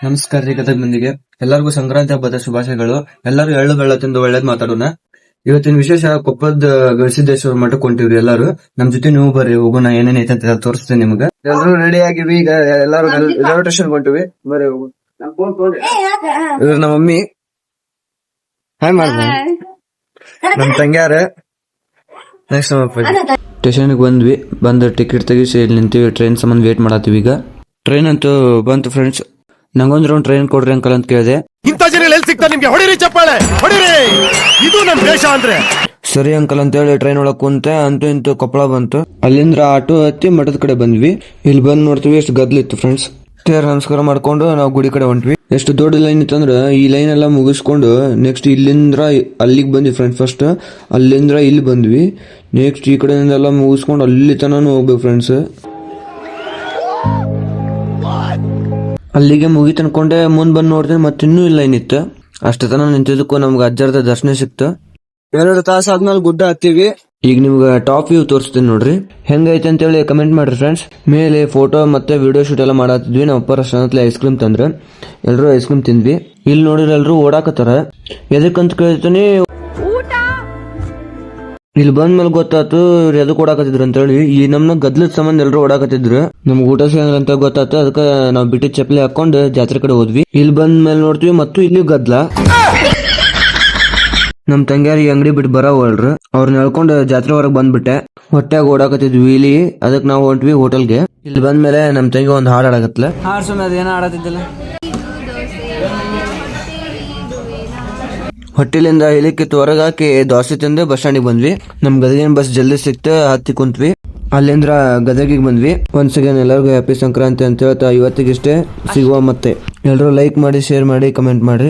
ನಮಸ್ಕಾರ ರೀ ಗದಗ ಮಂದಿಗೆ ಎಲ್ಲರಿಗೂ ಸಂಕ್ರಾಂತಿ ಹಬ್ಬದ ಶುಭಾಶಯಗಳು. ಎಲ್ಲರೂ ಎಳ್ಳು ಬೆಳ್ಳ ತಿಂದು ಒಳ್ಳೇದ್ ಮಾತಾಡೋಣ. ಇವತ್ತಿನ ವಿಶೇಷ ಕೊಪ್ಪದ ಗವಿಸಿದ್ದೇಶ್ವರ ಮಠಕ್ಕೆ ಹೊಂಟಿವ್ರಿ. ಎಲ್ಲಾರು ನಮ್ ಜೊತೆ ನೀವು ಬರ್ರಿ, ಹೋಗೋಣ. ಏನೇನ್ ಐತೆ ಅಂತ ತೋರಿಸ್ತೇನೆ ನಿಮ್ಗೆ. ಎಲ್ಲರೂ ರೆಡಿ ಆಗಿವಿ. ಈಗ ಎಲ್ಲಾರು ರೈಲ್ವೆ ಸ್ಟೇಷನ್ ಹೊಂಟಿವಿ. ಬರ್ರಿ ಹೋಗು. ಇವ್ರು ನಮ್ಮ ಮಮ್ಮಿ. ಹಾಯ್ ಮಾಡ್ದ. ನಮ್ ತಂಗ್ಯಾರ. ನೆಕ್ಸ್ಟ್ ನಮ್ಮ ಅಪ್ಪಾಜಿ. ಸ್ಟೇಷನ್ಗೆ ಬಂದ್ವಿ. ಬಂದ ಟಿಕೆಟ್ ತೆಗಿಸಿ ಇಲ್ಲಿ ನಿಂತೀವಿ. ಟ್ರೈನ್ ಸಂಬಂಧ ವೇಟ್ ಮಾಡತ್ತೀವಿ. ಈಗ ಟ್ರೈನ್ ಅಂತೂ ಬಂತು ಫ್ರೆಂಡ್ಸ್. ನಂಗೊಂದ್ ರೌಂಡ್ ಟ್ರೈನ್ ಕೊಡ್ರಿ ಅಂಕಲ್ ಅಂತ ಕೇಳಿದೆ. ಇಂಥ ಜನ ಎಲ್ಲಿ ಸಿಗ್ತಾ ನಿಮ್ಗೆ? ಹೊಡಿರಿ ಚಪ್ಪಾಳೆ, ಹೊಡಿರಿ. ಇದು ನಮ್ ದೇಶ ಅಂದ್ರೆ. ಸರಿ ಅಂಕಲ್ ಅಂತ ಹೇಳಿ ಟ್ರೈನ್ ಒಳಗ್ ಕುಂತೆ. ಅಂತೂ ಇಂತೂ ಕೊಪ್ಪಳ ಬಂತು. ಅಲ್ಲಿಂದ ಆಟೋ ಹತ್ತಿ ಮಠದ ಕಡೆ ಬಂದ್ವಿ. ಇಲ್ಲಿ ಬಂದ್ ನೋಡ್ತೀವಿ ಎಷ್ಟು ಗದ್ಲಿತ್ತು ಫ್ರೆಂಡ್ಸ್. ನಮಸ್ಕಾರ ಮಾಡ್ಕೊಂಡು ನಾವು ಗುಡಿ ಕಡೆ ಹೊಂಟ್ವಿ. ಎಷ್ಟು ದೊಡ್ಡ ಲೈನ್ ಇತ್ತಂದ್ರ ಈ ಲೈನ್ ಎಲ್ಲಾ ಮುಗಿಸ್ಕೊಂಡು ನೆಕ್ಸ್ಟ್ ಇಲ್ಲಿಂದ್ರ ಅಲ್ಲಿಗೆ ಬಂದ್ವಿ ಫ್ರೆಂಡ್ಸ್. ಫಸ್ಟ್ ಅಲ್ಲಿಂದ್ರ ಇಲ್ಲಿ ಬಂದ್ವಿ. ನೆಕ್ಸ್ಟ್ ಈ ಕಡೆಯಿಂದ ಎಲ್ಲ ಮುಗಿಸ್ಕೊಂಡು ಅಲ್ಲಿ ತನೂ ಹೋಗ್ಬೇಕು ಫ್ರೆಂಡ್ಸ್. ಅಲ್ಲಿಗೆ ಮುಗಿತ್ ಅನ್ಕೊಂಡೆ. ಮುಂದ್ ಬಂದ್ ನೋಡಿದ್ರೆ ಮತ್ತೆ ಇನ್ನೂ ಇಲ್ಲ ಲೈನ್ ಇತ್ತು. ಅಷ್ಟ ತನ ನಿಂತಿದ್ದಕ್ಕೂ ನಮ್ಗೆ ಅಜ್ಜರದ ದರ್ಶನ ಸಿಕ್ತು. 2 ತಾಸ ಆದ್ಮೇಲೆ ಗುಡ್ಡ ಹತ್ತೀವಿ. ಈಗ ನಿಮ್ಗೆ ಟಾಪ್ ವ್ಯೂ ತೋರಿಸ್ತೀನಿ ನೋಡ್ರಿ. ಹೆಂಗೈತೆ ಅಂತ ಹೇಳಿ ಕಮೆಂಟ್ ಮಾಡ್ರಿ ಫ್ರೆಂಡ್ಸ್. ಮೇಲೆ ಫೋಟೋ ಮತ್ತೆ ವಿಡಿಯೋ ಶೂಟ್ ಎಲ್ಲ ಮಾಡತ್ತಿದ್ವಿ. ನಮ್ಮ ಅಪ್ಪರ ಸಣ್ಣತ್ಲೆ ಐಸ್ ಕ್ರೀಮ್ ತಂದ್ರೆ ಎಲ್ರು ಐಸ್ ಕ್ರೀಮ್ ತಿಂದ್ವಿ. ಇಲ್ಲಿ ನೋಡಿದ್ರೆ ಎಲ್ರು ಓಡಾಕತ್ತಾರ. ಎದಕ್ಕಂತ ಕೇಳ್ತೀನಿ. ಇಲ್ಲಿ ಬಂದ್ಮೇಲೆ ಗೊತ್ತಾತು ಇವ್ರು ಎದಕ್ ಓಡಾಕತ್ತಿದ್ರು ಅಂತ ಹೇಳಿ. ಈ ನಮ್ನ ಗದ್ಲದ ಸಂಬಂಧ ಎಲ್ರು ಓಡಾಕತ್ತಿದ್ರು. ನಮ್ಗೆ ಊಟ ಸಿಗಂಗಿಲ್ಲ ಅಂತ ಗೊತ್ತಾತು. ಅದಕ್ಕೆ ನಾವ್ ಬಿಟ್ಟಿದ್ ಚಪ್ಪಲಿ ಹಾಕೊಂಡು ಜಾತ್ರೆ ಕಡೆ ಹೋದ್ವಿ. ಇಲ್ಲಿ ಬಂದ್ ಮೇಲೆ ನೋಡ್ತೀವಿ ಮತ್ತು ಇಲ್ಲಿ ಗದ್ಲ. ನಮ್ ತಂಗ್ಯಾರ ಈ ಅಂಗಡಿ ಬಿಟ್ಟು ಬರೋವಲ್ರು. ಅವ್ರನ್ನ ಹೇಳ್ಕೊಂಡು ಜಾತ್ರೆ ಹೊರಗೆ ಬಂದ್ಬಿಟ್ಟೆ. ಹೊಟ್ಟಾಗ ಓಡಾಕತ್ತಿದ್ವಿ ಇಲ್ಲಿ. ಅದಕ್ಕೆ ನಾವು ಹೊಂಟ್ವಿ ಹೋಟೆಲ್ಗೆ. ಇಲ್ಲಿ ಬಂದ್ಮೇಲೆ ನಮ್ ತಂಗಿ ಒಂದ್ ಹಾಡು ಆಡಕತ್ಲ. ಅದೇನ ಆಡತ್ತಿದ್ದಿಲ್ಲ. ಹೊಟ್ಟಿಲಿಂದ ಇಲಿಕ್ಕಿತ್ತು ಹೊರಗೆ ಹಾಕಿ ದೋಸೆ ತಿಂದು ಬಸ್ ಸ್ಟ್ಯಾಂಡಿಗೆ ಬಂದ್ವಿ. ನಮ್ ಗದಗಿನ ಬಸ್ ಜಲ್ದಿ ಸಿಕ್ತು. ಹತ್ತಿ ಕುಂತ್ವಿ. ಅಲ್ಲಿಂದ್ರ ಗದಗಿಗೆ ಬಂದ್ವಿ. ಒನ್ಸ್ ಅಗೇನ್ ಎಲ್ಲರಿಗೂ ಹ್ಯಾಪಿ ಸಂಕ್ರಾಂತಿ ಅಂತ ಹೇಳ್ತಾ ಇವತ್ತಿಗಿಷ್ಟೇ. ಸಿಗುವ ಮತ್ತೆ. ಎಲ್ಲರೂ ಲೈಕ್ ಮಾಡಿ, ಶೇರ್ ಮಾಡಿ, ಕಮೆಂಟ್ ಮಾಡ್ರಿ.